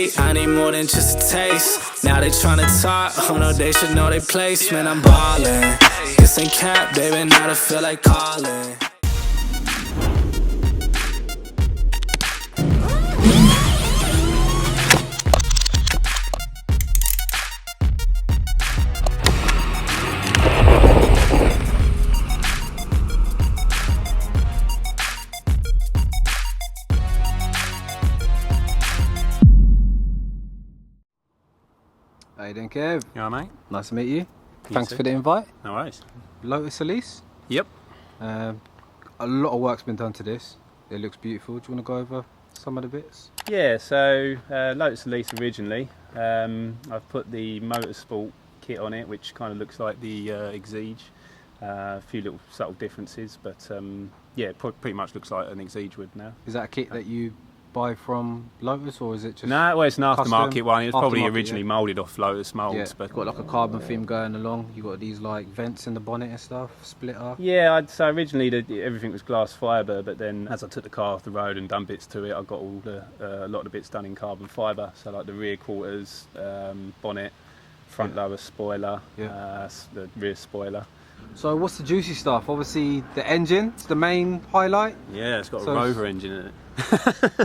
eat, I need more than just a taste. Now they tryna talk, oh no, they should know their place. Man, I'm ballin', this ain't cap, baby, now I feel like calling. How you doing, Kev? You alright, mate? Nice to meet you. Thanks too. for the invite. No worries. Lotus Elise. Yep. A lot of work's been done to this. It looks beautiful. Do you want to go over some of the bits? Yeah, so Lotus Elise originally, I've put the Motorsport kit on it, which kind of looks like the Exige. A few little subtle differences, but yeah, pretty much looks like an Exige would now. Is that a kit that you buy from Lotus, or is it just... No, well, it's an aftermarket one. It was probably originally yeah. moulded off Lotus moulds. Yeah. But Got like a carbon theme going along. You got these like vents in the bonnet and stuff, splitter. Yeah, so originally everything was glass fibre, but then as I took the car off the road and done bits to it, I got all a lot of the bits done in carbon fibre. So like the rear quarters, bonnet, front lower spoiler, the rear spoiler. So what's the juicy stuff? Obviously the engine is the main highlight. Yeah, it's got a Rover engine in it.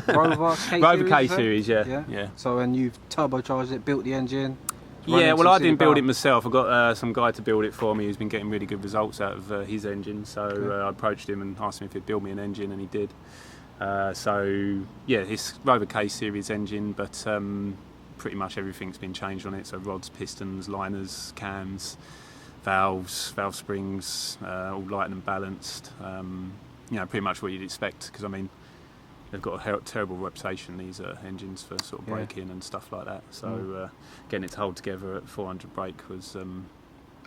Rover K Rover series, K series, yeah. So and you've turbocharged it, built the engine. Yeah, well, I didn't build it myself. I got some guy to build it for me who's been getting really good results out of his engine. So I approached him and asked him if he'd build me an engine, and he did. So yeah, it's Rover K series engine, but pretty much everything's been changed on it. So rods, pistons, liners, cams, valves, valve springs, all light and balanced. You know, pretty much what you'd expect, because I mean, they've got a terrible reputation, these engines, for sort of braking and stuff like that. So getting it to hold together at 400 brake was... and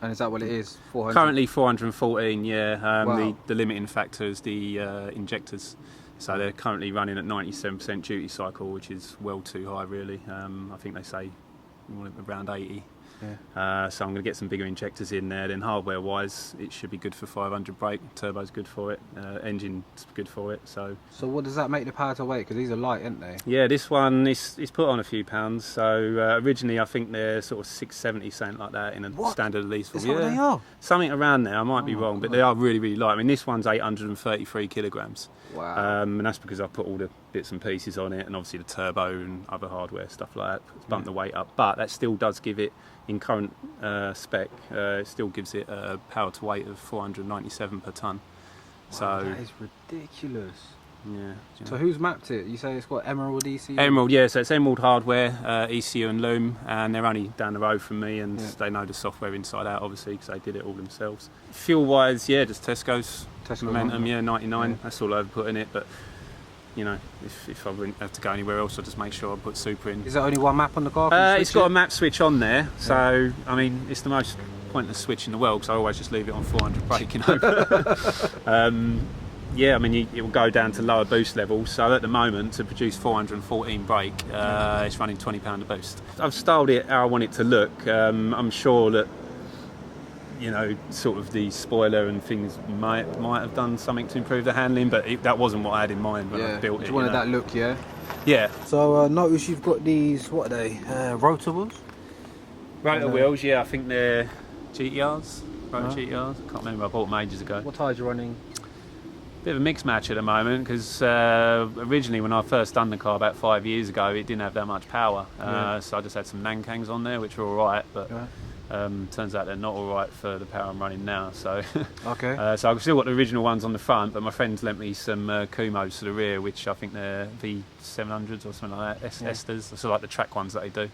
is that what it is? 400? Currently 414, yeah. Wow. The limiting factor is the injectors. So they're currently running at 97% duty cycle, which is well too high, really. I think they say around 80. Yeah. So I'm going to get some bigger injectors in there. Then hardware-wise, it should be good for 500 brake. Turbo's good for it. Engine's good for it. So what does that make the power to weight? Because these are light, aren't they? Yeah, this one is put on a few pounds. So originally, I think they're sort of 670, something like that, in a standard Elise. Is that what they are? Something around there. I might be wrong, but they are really, really light. I mean, this one's 833 kilograms. Wow. And that's because I've put all the bits and pieces on it, and obviously the turbo and other hardware stuff like that to bump the weight up. But that still does give it, in current spec, it still gives it a power to weight of 497 per tonne. Wow, So that is ridiculous. Yeah. So who's mapped it? You say it's got Emerald ECU? Emerald, yeah. So it's Emerald hardware, ECU and Loom, and they're only down the road from me, and they know the software inside out, obviously, because they did it all themselves. Fuel-wise, yeah, just Tesco's Momentum, 99. Yeah. That's all I've put in it, but you know, if I wouldn't have to go anywhere else, I'll just make sure I put super in. Is there only one map on the car? It's got a map switch on there, so I mean, it's the most pointless switch in the world, because I always just leave it on 400 brake, you know. Yeah, I mean, it will go down to lower boost levels. So at the moment, to produce 414 brake, it's running £20 a boost. I've styled it how I want it to look. I'm sure that, you know, sort of the spoiler and things might have done something to improve the handling, but that wasn't what I had in mind when I built it. You wanted that look, yeah? Yeah. So notice you've got these, what are they, rotor wheels? Rotor wheels, yeah, I think they're GTRs, rotor GTRs. I can't remember, I bought them ages ago. What tyres are you running? Bit of a mixed match at the moment, because originally when I first done the car about 5 years ago, it didn't have that much power. So I just had some Nankangs on there, which were alright, but turns out they're not alright for the power I'm running now. So so I've still got the original ones on the front, but my friends lent me some Kumos to the rear, which I think they're V700s or something like that, Esters, so like the track ones that they do.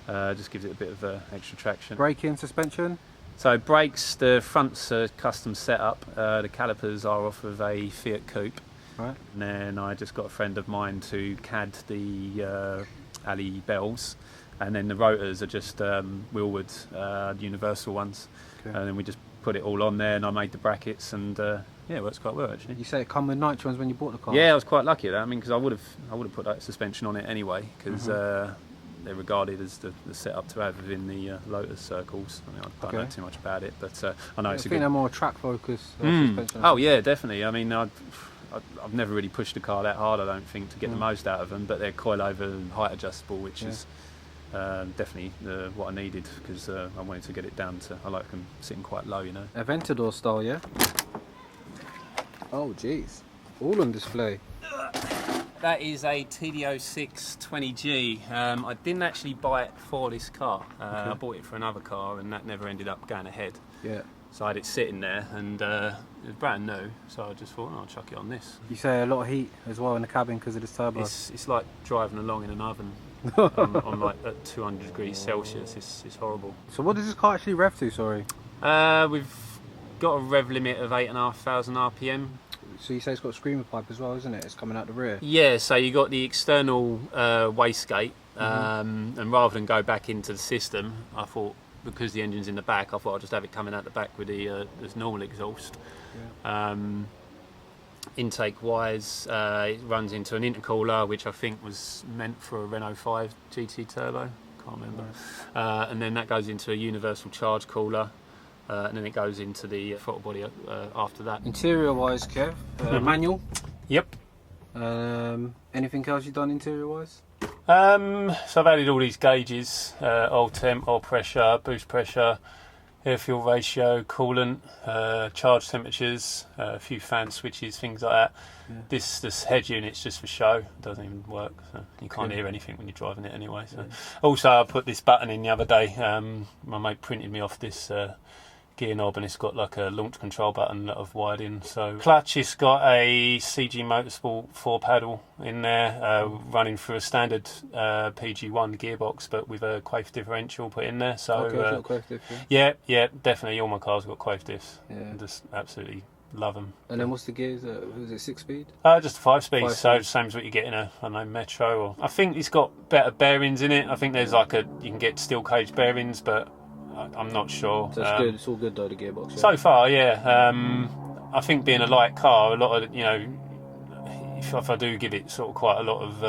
Just gives it a bit of extra traction. Braking, suspension? So brakes, the front's a custom setup. The calipers are off of a Fiat Coupe. Right. And then I just got a friend of mine to CAD the alley bells, and then the rotors are just Willwood universal ones. And then we just put it all on there, and I made the brackets, and yeah, it works quite well actually. You say it come with nitrons when you bought the car? Yeah, I was quite lucky at that. I mean, because I would have put that suspension on it anyway, because they're regarded as the setup to have within the Lotus circles. I mean, I don't know too much about it, but I know it's a good... I think they're more track focused suspension. Oh yeah, definitely. I mean, I've never really pushed the car that hard, I don't think, to get the most out of them, but they're coilover and height adjustable, which is definitely what I needed, because I wanted to get it down to, I like them sitting quite low, you know. Aventador style, yeah? Oh jeez, all on display. That is a TD06 20G. I didn't actually buy it for this car. I bought it for another car, and that never ended up going ahead. Yeah. So I had it sitting there, and it was brand new, so I just thought, I'll chuck it on this. You say a lot of heat as well in the cabin because of this turbo. It's like driving along in an oven on like at 200 degrees Celsius. It's horrible. So what does this car actually rev to, sorry? We've got a rev limit of 8,500 RPM. So you say it's got a screamer pipe as well, isn't it? It's coming out the rear. Yeah, so you got the external wastegate, and rather than go back into the system, I thought, because the engine's in the back, I thought I'd just have it coming out the back with the this normal exhaust. Yeah. Intake wise, it runs into an intercooler, which I think was meant for a Renault 5 GT Turbo, can't remember. And then that goes into a universal charge cooler. And then it goes into the throttle body after that. Interior wise, Kev, manual? Yep. Anything else you've done interior wise? So I've added all these gauges, oil temp, oil pressure, boost pressure, air fuel ratio, coolant, charge temperatures, a few fan switches, things like that. Yeah. This head unit's just for show, it doesn't even work, so you can't hear anything when you're driving it anyway. So. Yeah. Also, I put this button in the other day. My mate printed me off this gear knob, and it's got like a launch control button that I've wired in. So clutch, it's got a CG Motorsport 4 paddle in there, running through a standard PG1 gearbox, but with a quaife differential put in there. So quaife diff, yeah, definitely. All my cars have got quaife diffs. Yeah, just absolutely love them. And then what's the gears? Was it 6-speed? Just a 5-speed. So same as what you get in a, I don't know, Metro. Or I think it's got better bearings in it. I think there's like you can get steel cage bearings, but I'm not sure. So it's good. It's all good though, the gearbox. Yeah? So far, yeah. I think being a light car, a lot of if I do give it sort of quite a lot of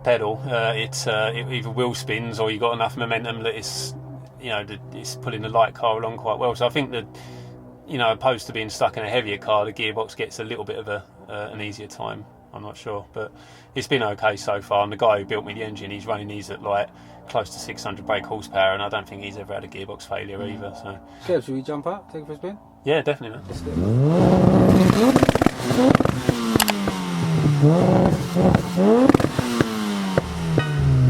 pedal, it either wheel spins or you got enough momentum that it's it's pulling the light car along quite well. So I think that opposed to being stuck in a heavier car, the gearbox gets a little bit of an easier time. I'm not sure, but it's been okay so far. And the guy who built me the engine, he's running these at like close to 600 brake horsepower, and I don't think he's ever had a gearbox failure either. So, Kev, should we jump out, take it for a spin? Yeah, definitely, man.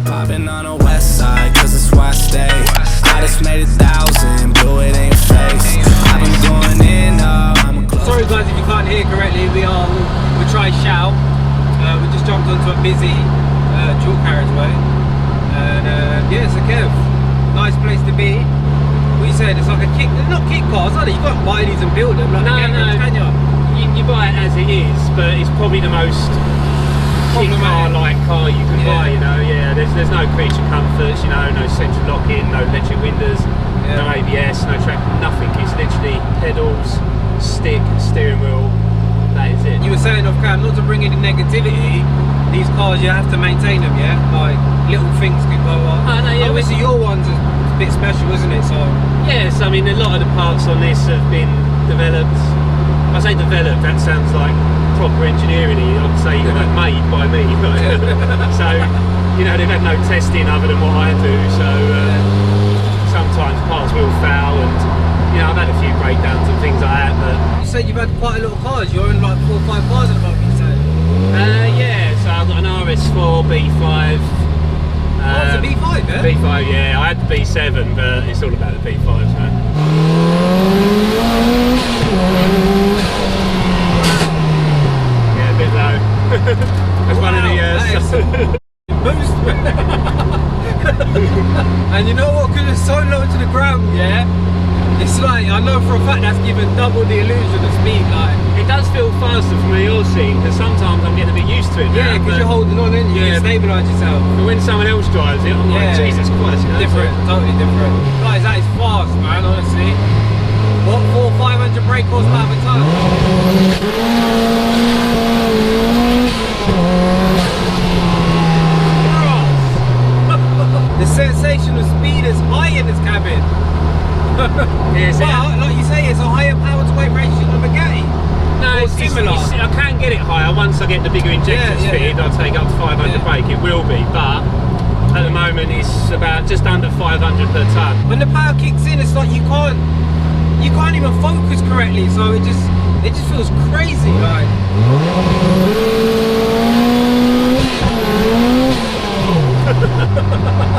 Popping on the west side, cause it's where I stay. I just made 1,000, blew it in your face. I've been going in, Sorry guys if you can't hear correctly, we're trying to shout. We just jumped onto a busy dual carriageway. And yeah, so Kev, nice place to be. What you saying? It's like a kick, they're not kick cars, are they? You can't buy these and build them. Like no, can you buy it as it is, but it's probably the most kick car-like car you can buy. Yeah. There's no creature comforts, no central lock-in, no electric windows, no ABS, no track, nothing. It's literally pedals, stick, steering wheel. That is it. You were saying off cam, not to bring any negativity. These cars, you have to maintain them, yeah? Like, little things can go up. Oh, no, yeah, obviously your one's a bit special, isn't it? So yes, I mean, a lot of the parts on this have been developed. I say developed, that sounds like proper engineering-y. I'd say made by me. So, they've had no testing other than what I do, so sometimes parts will fail, and I've had a few breakdowns and things like that. But you said you've had quite a lot of cars. You're in like 4 or 5 cars at the moment, you said? Yeah, so I've got an RS4 B5. It's a B5, yeah? B5, yeah. I had the B7, but it's all about the B5s, man. Yeah, a bit low. That's one of the boost. And you know what? Because it's so low to the ground, yeah? It's like, I know for a fact that's given double the illusion of speed, like. It does feel faster from where you're seeing, because sometimes I'm getting a bit used to it now. Yeah, because you're holding on, and you can stabilise yourself. But when someone else drives it, I'm like, Jesus Christ, different, totally different. Guys, that is fast, man, honestly. What, 400-500 brake horsepower per tonne? The sensation of speed is high in this cabin. Yes, but like you say, it's a higher power to weight ratio than a Bugatti. No, it's similar. I can get it higher once I get the bigger injectors fitted. I'll take up to 500 brake. It will be, but at the moment it's about just under 500 per tonne. When the power kicks in, it's like you can't even focus correctly. So it just feels crazy. Like.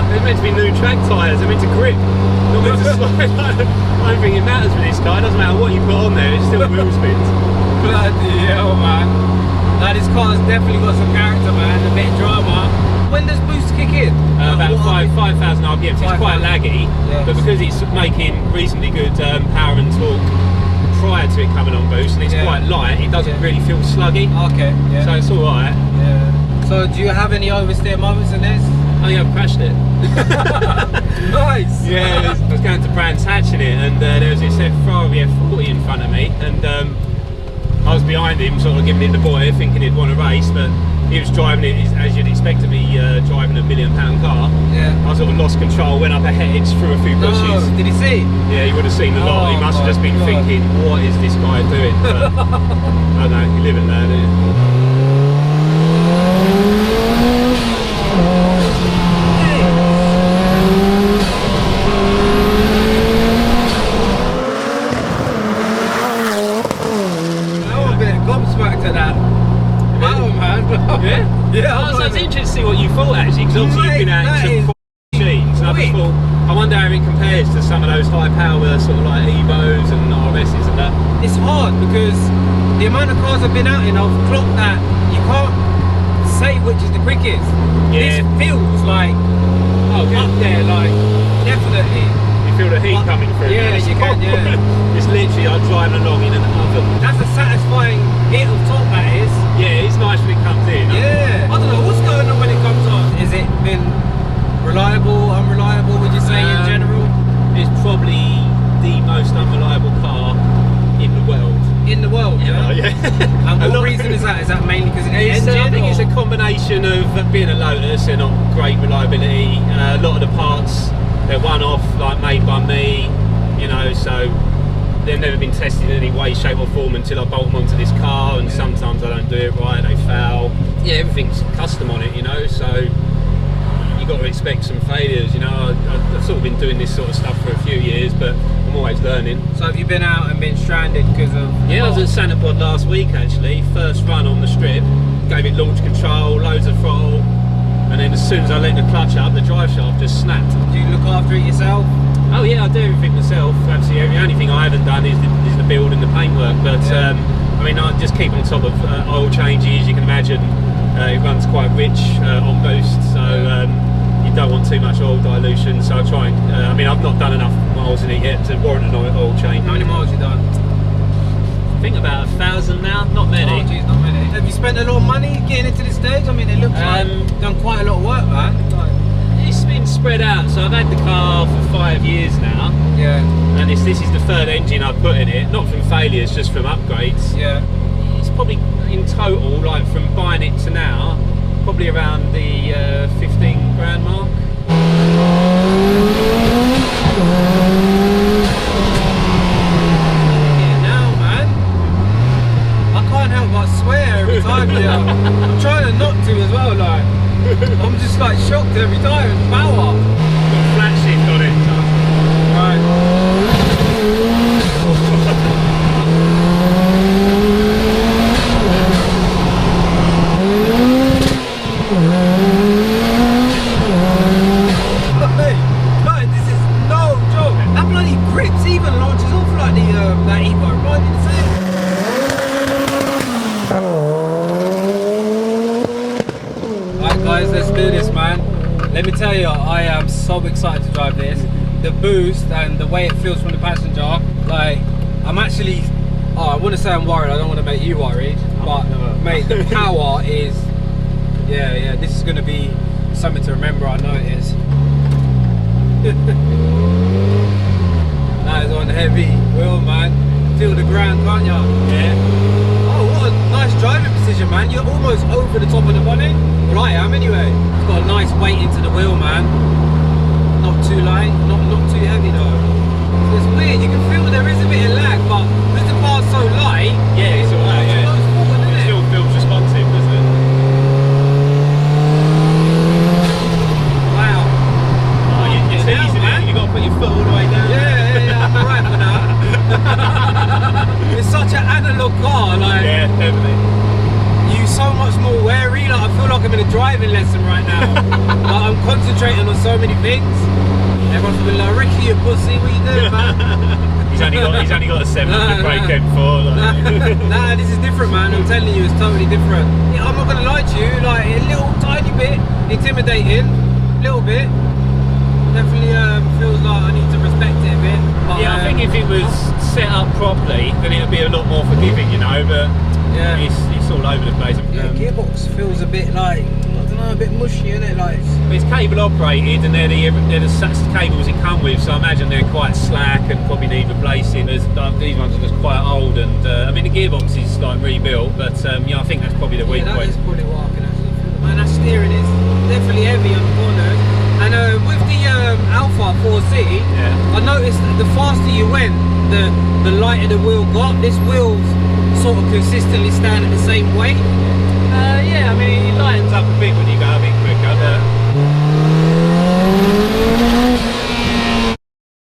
They're meant to be new track tyres. They're meant to grip, not meant to slide. I don't think it matters with this car. It doesn't matter what you put on there. It's still wheel spins. Bloody hell, man. Now this car's definitely got some character, man. A bit of drama. When does boost kick in? About 5,000 RPMs. It's quite laggy, but because it's making reasonably good power and torque prior to it coming on boost, and it's quite light, it doesn't really feel sluggy. Okay. Yeah. So it's all right. Yeah. So do you have any oversteer moments in this? I think I've crashed it. Nice. Yeah, I was going to Brands Hatch in it, and there was this Ferrari F40 in front of me, and I was behind him, sort of giving it the boy, thinking he'd want to race, but he was driving it as you'd expect to be driving a £1 million car. Yeah. I sort of lost control, went up ahead, through a few bushes. Oh, did he see? Yeah, he would have seen a lot. He must have just been thinking, what is this guy doing? But, I don't know, you live and learn, don't you? Yeah, so it's interesting to see what you thought actually, because obviously you've been out in some machines, and I just thought, I wonder how it compares to some of those high power sort of like Evos and RSs and that. It's hard because the amount of cars I've been out in, I've clocked that you can't say which is the quickest. Yeah. This feels like up there, like definitely. You feel the heat coming through. Yeah, you can, yeah. It's literally like driving along in an oven. That's a satisfying hit of top, that is. Yeah, it's nice when it comes in. Yeah. I don't know what's going on when it comes on. Has it been reliable, unreliable, would you say, in general? It's probably the most unreliable car in the world. In the world, yeah? And what reason is that? Is that mainly because of the engine? I think it's a combination of being a Lotus, they're not great reliability. A lot of the parts, they're one-off, like made by me, you know, so they've never been tested in any way, shape or form until I bolt them onto this car, and sometimes I don't do it right, they fail. Yeah, everything's custom on it, you know, so you've got to expect some failures, you know. I've sort of been doing this sort of stuff for a few years, but I'm always learning. So have you been out and been stranded because of... Yeah, I was at Santa Pod last week actually, first run on the strip, gave it launch control, loads of throttle, and then as soon as I let the clutch up, the drive shaft just snapped. Do you look after it yourself? Oh yeah, I do everything myself. Absolutely, the only thing I haven't done is the build and the paintwork. But I mean, I just keep on top of oil changes. You can imagine it runs quite rich on boost, so you don't want too much oil dilution. So I try and I mean, I've not done enough miles in it yet to warrant an oil change. How many miles have you done? I think about 1,000 now. Not many. Oh, geez, not many. Have you spent a lot of money getting into this stage? I mean, it looks like you've done quite a lot of work, man. It's been spread out, so I've had the car for 5 years now. Yeah. And this is the third engine I've put in it, not from failures, just from upgrades. Yeah. It's probably in total, like from buying it to now, probably around the 15 grand mark. Yeah, now, man. I can't help but swear every time. I'm trying to not to as well, like. I'm just like shocked every time. Power. Got flat shift on it. Hey, this is no joke. That bloody grips even launches off like that Evo. Reminded me the same. Alright guys, let's do this, man. Let me tell you, I am so excited to drive this. The boost and the way it feels from the passenger, like, I'm actually, I want to say I'm worried, I don't want to make you worried, but mate, the power is, yeah, this is going to be something to remember, I know it is. That is on heavy wheel, man. Feel the ground, can't you? Yeah. Oh, what a nice driving position, man. You're almost over the top of the bonnet. Well, I am anyway. It's got a nice weight into the wheel, man. Not too light, not too heavy though. So it's weird, you can feel there is a bit of lag, but because the car's so light, Yeah, it's alright, yeah. your car, like, Yeah, definitely. you so much more wary. Like, I feel like I'm in a driving lesson right now. Like, I'm concentrating on so many things. Everyone's been like, Ricky, you pussy, what you doing, man? He's only got a 700 brake before. Like. Nah, this is different, man. I'm telling you, it's totally different. Yeah, I'm not gonna lie to you, like a little tiny bit intimidating, little bit. Definitely feels like I need to respect it a bit. But, Yeah, I think if it was set up properly, then it would be a lot more forgiving, you know. But yeah, it's all over the place. yeah, gearbox feels a bit like, I don't know, a bit mushy, isn't it? Like, It's cable operated, and they're the cables it come with, so I imagine they're quite slack and probably need replacing. These ones are just quite old, and I mean the gearbox is like rebuilt, but yeah, I think that's probably the weak yeah, that point. is probably what I can actually feel. Man, that steering is definitely heavy on the corners. And with the Alpha 4C, Yeah. I noticed that the faster you went, the lighter the wheel got. This wheel's sort of consistently stand at the same weight. Yeah, I mean it lightens up a bit when you go a bit quicker.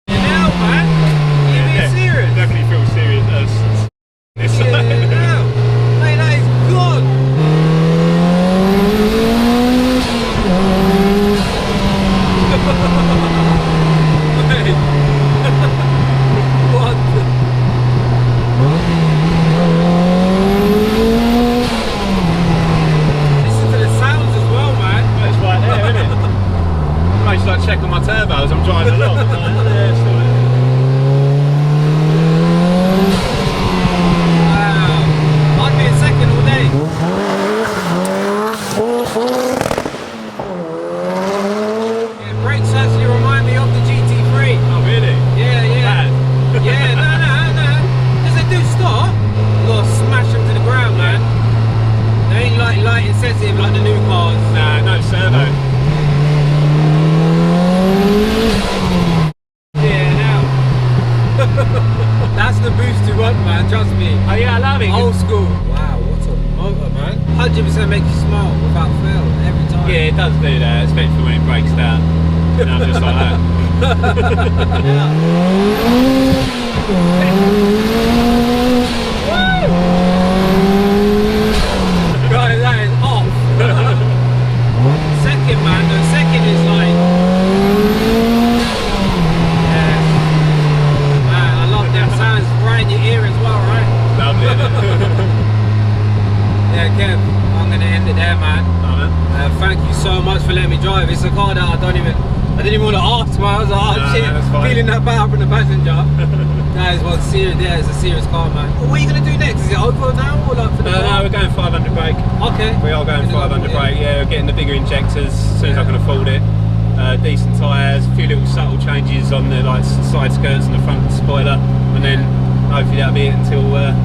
Now, man, you being serious? Definitely feel serious. This Yeah, now. Mate, that is good. Mate. What the... Listen to the sounds as well, man. It's right there, isn't it? I just like check on my turbos. I'm driving along. I'm like, yeah, it's still there. Wow. I'd be in second all day. Yeah, brakes actually remind me of the GT3. Oh really? Yeah, yeah. Bad. Yeah, no. Because they do stop, you gotta smash them to the ground, man. They ain't like light insensitive like the new cars. Nah, no servo. Yeah, now. That's the boost you want, man, trust me. Oh yeah, I love it. Old school. Wow, what a motor, man. 100% make you smile without fail, every time. Yeah, it does do that, especially when it breaks down. And I'm just like that. Guys, that is off. Second, man, the second is like, yeah. Man, I love them sounds right in your ear as well, right? Lovely, isn't it? Yeah, Kev, I'm gonna end it there, man. Thank you so much for letting me drive. It's a car that I didn't even want to ask, man. I was like, oh No, shit, that's fine. feeling that bad from the passenger. That is one serious, yeah, it's a serious car, man. What are you gonna do next? Is it over now or like for the No, car? we're going 500 brake. Okay. We are going 500 brake, yeah, we're getting the bigger injectors as soon as I can afford it. Decent tyres, a few little subtle changes on the like side skirts and the front spoiler, and then hopefully that'll be it until I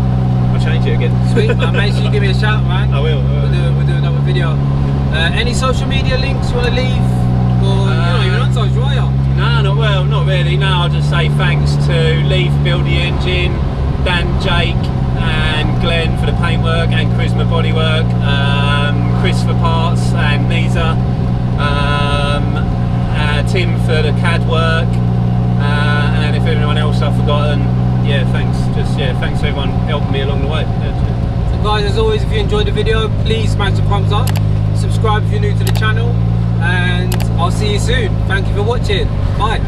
change it again. Sweet, man. Make sure you give me a shout, man. I will. We'll do another video. Any social media links you want to leave? Or you're not even on social, are you? No, not really. No, I'll just say thanks to Lee for building the engine, Dan, Jake, and Glenn for the paintwork, and Charisma bodywork, Chris for parts, and Nisa, Tim for the CAD work, and if anyone else I've forgotten, yeah, thanks. Thanks to everyone helping me along the way. So guys, as always, if you enjoyed the video, please smash the thumbs up, subscribe if you're new to the channel, and I'll see you soon. Thank you for watching. Bye.